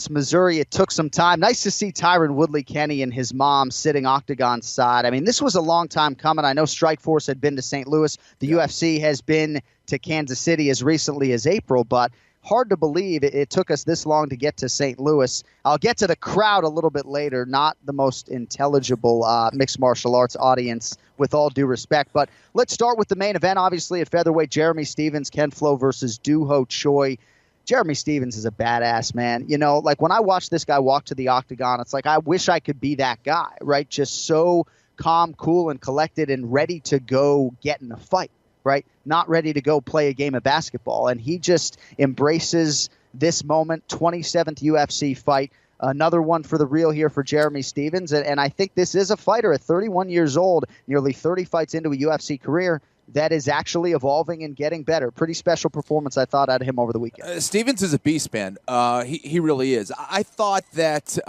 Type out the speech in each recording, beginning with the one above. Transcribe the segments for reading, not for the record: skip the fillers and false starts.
Missouri. It took some time. Nice to see Tyron Woodley Kenny and his mom sitting octagon side. I mean, this was a long time coming. I know Strikeforce had been to St. Louis. The UFC has been to Kansas City as recently as April, but hard to believe it took us this long to get to St. Louis. I'll get to the crowd a little bit later. Not the most intelligible mixed martial arts audience, with all due respect. But let's start with the main event, obviously, at featherweight. Jeremy Stephens, Ken Flo versus Doo Ho Choi. Jeremy Stephens is a badass, man. You know, like when I watch this guy walk to the octagon, it's like I wish I could be that guy, right? Just so calm, cool, and collected and ready to go get in a fight, right? Not ready to go play a game of basketball. And he just embraces this moment. 27th UFC fight. Another one for the real here for Jeremy Stephens. And I think this is a fighter at 31 years old, nearly 30 fights into a UFC career, that is actually evolving and getting better. Pretty special performance, I thought, out of him over the weekend. Stephens is a beast, man. He really is. I thought that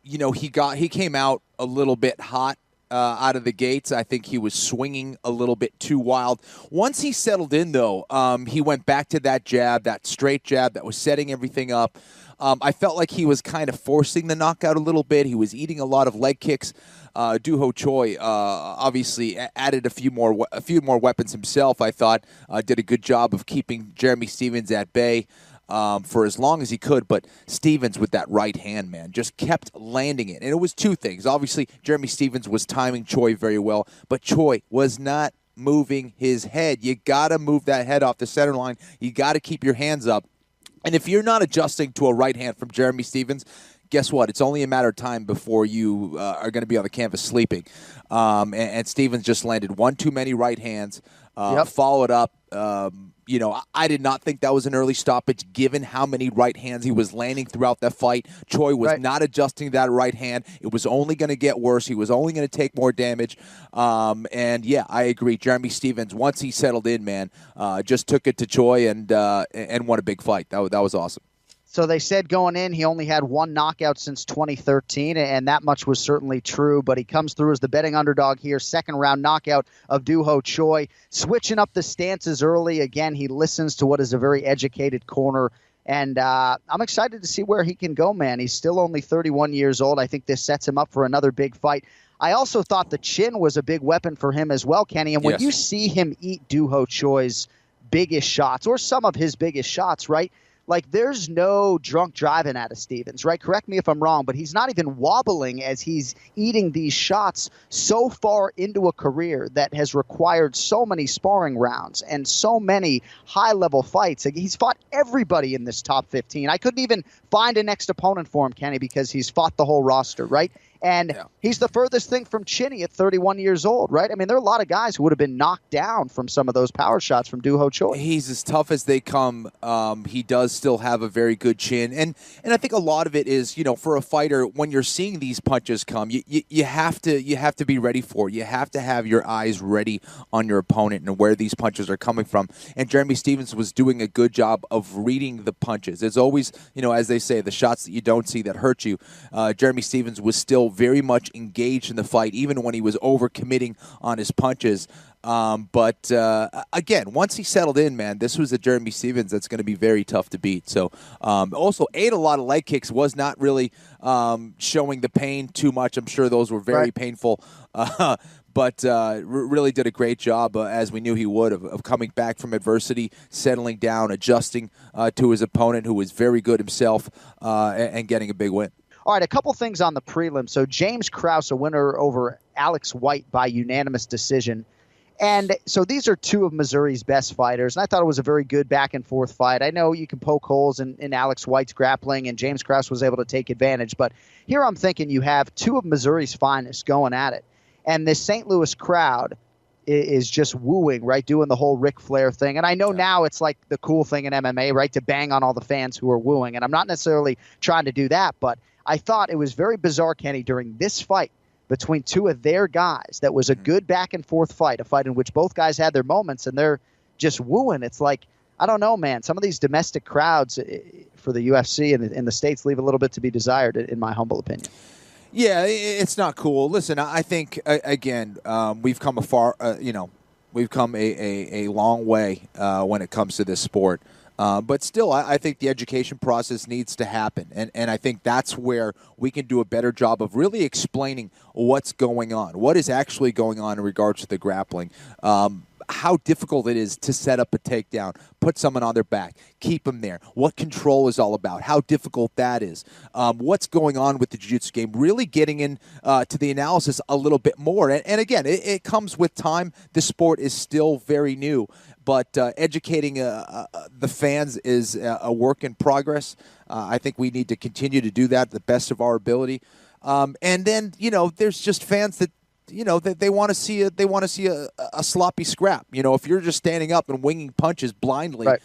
he came out a little bit hot out of the gates. I think he was swinging a little bit too wild. Once he settled in, though, he went back to that jab, that straight jab that was setting everything up. I felt like he was kind of forcing the knockout a little bit. He was eating a lot of leg kicks. Doo Ho Choi obviously added a few more weapons himself. I thought did a good job of keeping Jeremy Stephens at bay for as long as he could. But Stephens with that right hand, man, just kept landing it. And it was two things. Obviously, Jeremy Stephens was timing Choi very well, but Choi was not moving his head. You got to move that head off the center line. You got to keep your hands up. And if you're not adjusting to a right hand from Jeremy Stephens, guess what? It's only a matter of time before you are going to be on the canvas sleeping. And Stephens just landed one too many right hands, followed up. I did not think that was an early stoppage given how many right hands he was landing throughout that fight. Choi was not adjusting that right hand. It was only going to get worse. He was only going to take more damage. I agree. Jeremy Stephens, once he settled in, man, just took it to Choi and won a big fight. That was awesome. So they said going in, he only had one knockout since 2013, and that much was certainly true. But he comes through as the betting underdog here. Second round knockout of Doo Ho Choi. Switching up the stances early. Again, he listens to what is a very educated corner. And I'm excited to see where he can go, man. He's still only 31 years old. I think this sets him up for another big fight. I also thought the chin was a big weapon for him as well, Kenny. And when you see him eat Doo Ho Choi's biggest shots, or some of his biggest shots, right? Like, there's no drunk driving out of Stephens, right? Correct me if I'm wrong, but he's not even wobbling as he's eating these shots so far into a career that has required so many sparring rounds and so many high-level fights. Like, he's fought everybody in this top 15. I couldn't even find a next opponent for him, Kenny, because he's fought the whole roster, right? And he's the furthest thing from Chinny at 31 years old, right? I mean, there are a lot of guys who would have been knocked down from some of those power shots from Doo Ho Choi. He's as tough as they come. He does still have a very good chin. And I think a lot of it is, for a fighter, when you're seeing these punches come, you have to be ready for it. You have to have your eyes ready on your opponent and where these punches are coming from. And Jeremy Stephens was doing a good job of reading the punches. It's always, as they say, the shots that you don't see that hurt you. Jeremy Stephens was still very much engaged in the fight, even when he was overcommitting on his punches. But again, once he settled in, man, this was a Jeremy Stephens that's going to be very tough to beat. So also ate a lot of leg kicks, was not really showing the pain too much. I'm sure those were very painful. But really did a great job, as we knew he would, of coming back from adversity, settling down, adjusting to his opponent, who was very good himself, and getting a big win. All right, a couple things on the prelim. So James Krause, a winner over Alex White by unanimous decision. And so these are two of Missouri's best fighters, and I thought it was a very good back-and-forth fight. I know you can poke holes in Alex White's grappling, and James Krause was able to take advantage. But here I'm thinking you have two of Missouri's finest going at it. And this St. Louis crowd is just wooing, right, doing the whole Ric Flair thing. And I know now it's like the cool thing in MMA, right, to bang on all the fans who are wooing. And I'm not necessarily trying to do that, but I thought it was very bizarre, Kenny, during this fight between two of their guys that was a good back-and-forth fight, a fight in which both guys had their moments, and they're just wooing. It's like, I don't know, man. Some of these domestic crowds for the UFC in the States leave a little bit to be desired, in my humble opinion. Yeah, it's not cool. Listen, I think, again, we've come we've come a long way when it comes to this sport. But still, I think the education process needs to happen. And I think that's where we can do a better job of really explaining what's going on, what is actually going on in regards to the grappling. How difficult it is to set up a takedown, put someone on their back, keep them there, what control is all about, how difficult that is, what's going on with the jiu-jitsu game, really getting in to the analysis a little bit more. And again, it comes with time. The sport is still very new, but educating the fans is a work in progress. I think we need to continue to do that to the best of our ability. And then, there's just fans that, they want to see a sloppy scrap. If you're just standing up and winging punches blindly, right.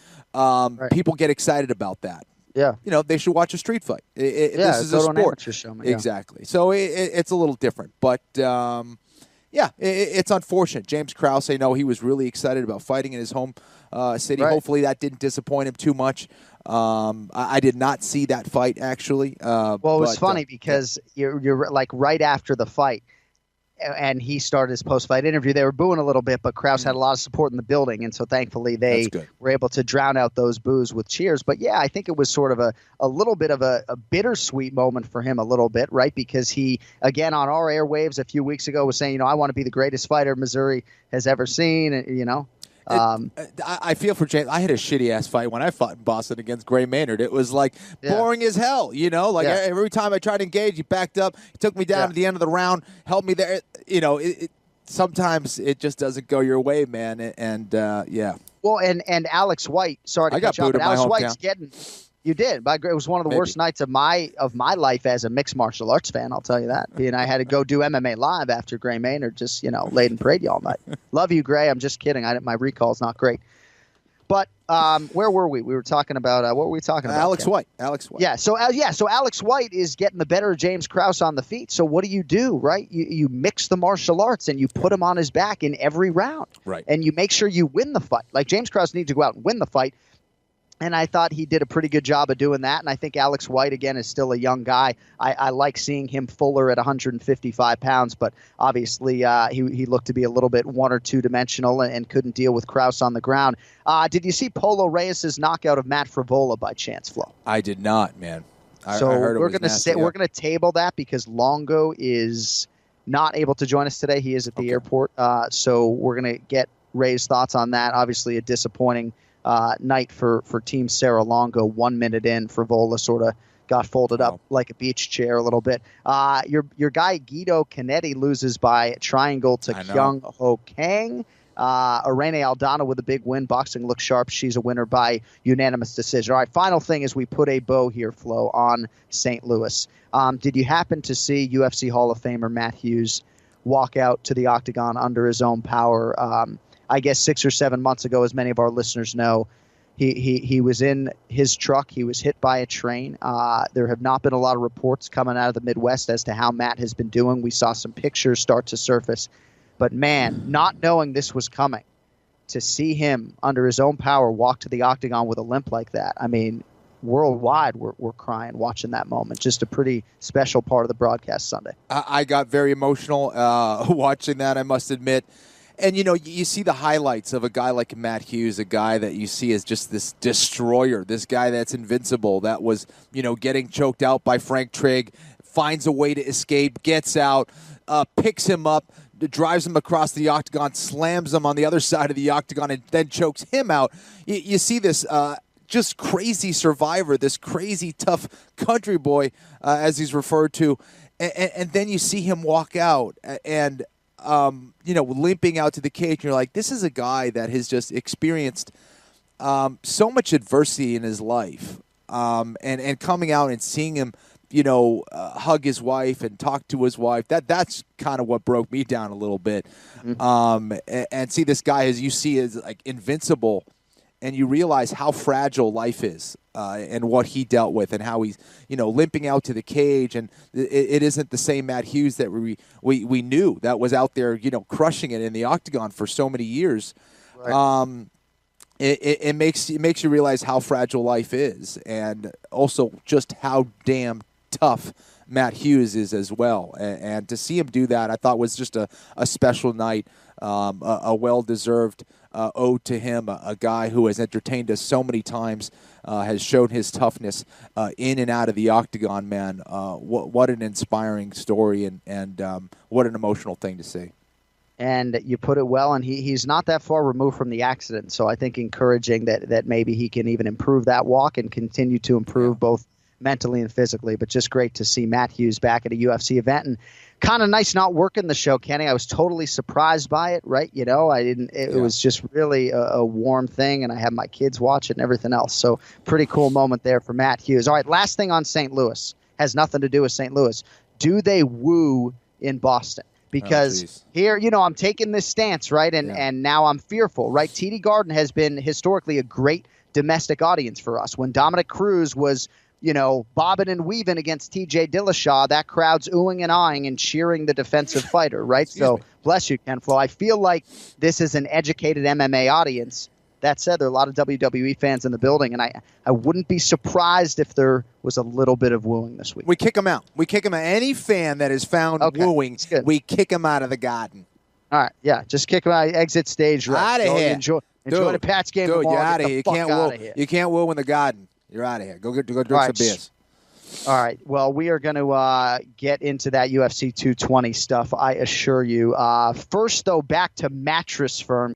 People get excited about that. Yeah. They should watch a street fight. This is a sport. Show me, yeah. Exactly. So it's a little different, but it's unfortunate. James Krause, I know he was really excited about fighting in his home city. Right. Hopefully that didn't disappoint him too much. I did not see that fight actually. Well, it was funny because you're like right after the fight. And he started his post-fight interview. They were booing a little bit, but Krause had a lot of support in the building, and so thankfully they were able to drown out those boos with cheers. But yeah, I think it was sort of a little bit of a bittersweet moment for him a little bit, right? Because he, again, on our airwaves a few weeks ago was saying, I want to be the greatest fighter Missouri has ever seen, I feel for James. I had a shitty-ass fight when I fought in Boston against Gray Maynard. It was, boring as hell, Every time I tried to engage, he backed up. He took me down to the end of the round, held me there. Sometimes it just doesn't go your way, man, and. Well, and Alex White, sorry to cut you off, but Alex White's getting – you did. It was one of the worst nights of my life as a mixed martial arts fan, I'll tell you that. And I had to go do MMA live after Gray Maynard just, laid and prayed you all night. Love you, Gray. I'm just kidding. My recall's not great. But where were we? We were talking about what were we talking about? Alex White. Yeah. So Alex White is getting the better of James Krause on the feet. So what do? Right? You mix the martial arts and you put him on his back in every round. Right. And you make sure you win the fight. Like James Krause needs to go out and win the fight. And I thought he did a pretty good job of doing that. And I think Alex White, again, is still a young guy. I like seeing him fuller at 155 pounds, but obviously he looked to be a little bit one or two dimensional and couldn't deal with Krause on the ground. Did you see Polo Reyes' knockout of Matt Frivola by chance, Flo? I did not, man. I heard we're going to table that because Longo is not able to join us today. He is at the airport. So we're going to get Ray's thoughts on that. Obviously a disappointing night for Team Sarah Longo. 1 minute in, Frivola sort of got folded up like a beach chair a little bit. Your guy Guido Canetti loses by triangle to Kyung Ho Kang. Irene Aldana with a big win. Boxing looks sharp. She's a winner by unanimous decision. All right, final thing is we put a bow here, Flo, on St. Louis. Did you happen to see UFC Hall of Famer Matt Hughes walk out to the octagon under his own power? I guess 6 or 7 months ago, as many of our listeners know, he was in his truck. He was hit by a train. There have not been a lot of reports coming out of the Midwest as to how Matt has been doing. We saw some pictures start to surface. But, man, not knowing this was coming, to see him under his own power walk to the octagon with a limp like that, I mean, worldwide we're crying watching that moment. Just a pretty special part of the broadcast Sunday. I got very emotional watching that, I must admit. And, you see the highlights of a guy like Matt Hughes, a guy that you see as just this destroyer, this guy that's invincible, that was, getting choked out by Frank Trigg, finds a way to escape, gets out, picks him up, drives him across the octagon, slams him on the other side of the octagon, and then chokes him out. You see this just crazy survivor, this crazy tough country boy, as he's referred to, and then you see him walk out and limping out to the cage, and you're like, this is a guy that has just experienced so much adversity in his life, and coming out and seeing him, hug his wife and talk to his wife. That's kind of what broke me down a little bit. Mm-hmm. And see this guy, as you see, is like invincible, and you realize how fragile life is, and what he dealt with, and how he's, limping out to the cage, and it isn't the same Matt Hughes that we knew that was out there, crushing it in the octagon for so many years. Right. It makes you realize how fragile life is, and also just how damn tough Matt Hughes is as well. And to see him do that, I thought was just a special night a well-deserved ode to him, a guy who has entertained us so many times, has shown his toughness in and out of the octagon, man. What an inspiring story and what an emotional thing to see. And you put it well, and he's not that far removed from the accident. So I think encouraging that maybe he can even improve that walk and continue to improve both mentally and physically. But just great to see Matt Hughes back at a UFC event, and kind of nice not working the show, Kenny. I was totally surprised by it, right? You know, it was just really a warm thing, and I had my kids watch it and everything else. So pretty cool moment there for Matt Hughes. All right, last thing on St. Louis. Has nothing to do with St. Louis. Do they woo in Boston? Because here, you know, I'm taking this stance, right? And now I'm fearful, right? TD Garden has been historically a great domestic audience for us. When Dominic Cruz was, you know, bobbing and weaving against TJ Dillashaw, that crowd's oohing and ahhing and cheering the defensive fighter, right? So bless you, Ken Flo. I feel like this is an educated MMA audience. That said, there are a lot of WWE fans in the building, and I wouldn't be surprised if there was a little bit of wooing this week. We kick them out. We kick them out. Any fan that is found wooing, we kick them out of the garden. All right, yeah, just kick them out. Exit stage right. Out of here. Enjoy the Pats game tomorrow. You're out of here. You can't woo in the garden. You're out of here. Go drink some beers. All right. Well, we are going to get into that UFC 220 stuff, I assure you. First, though, back to Mattress Firm.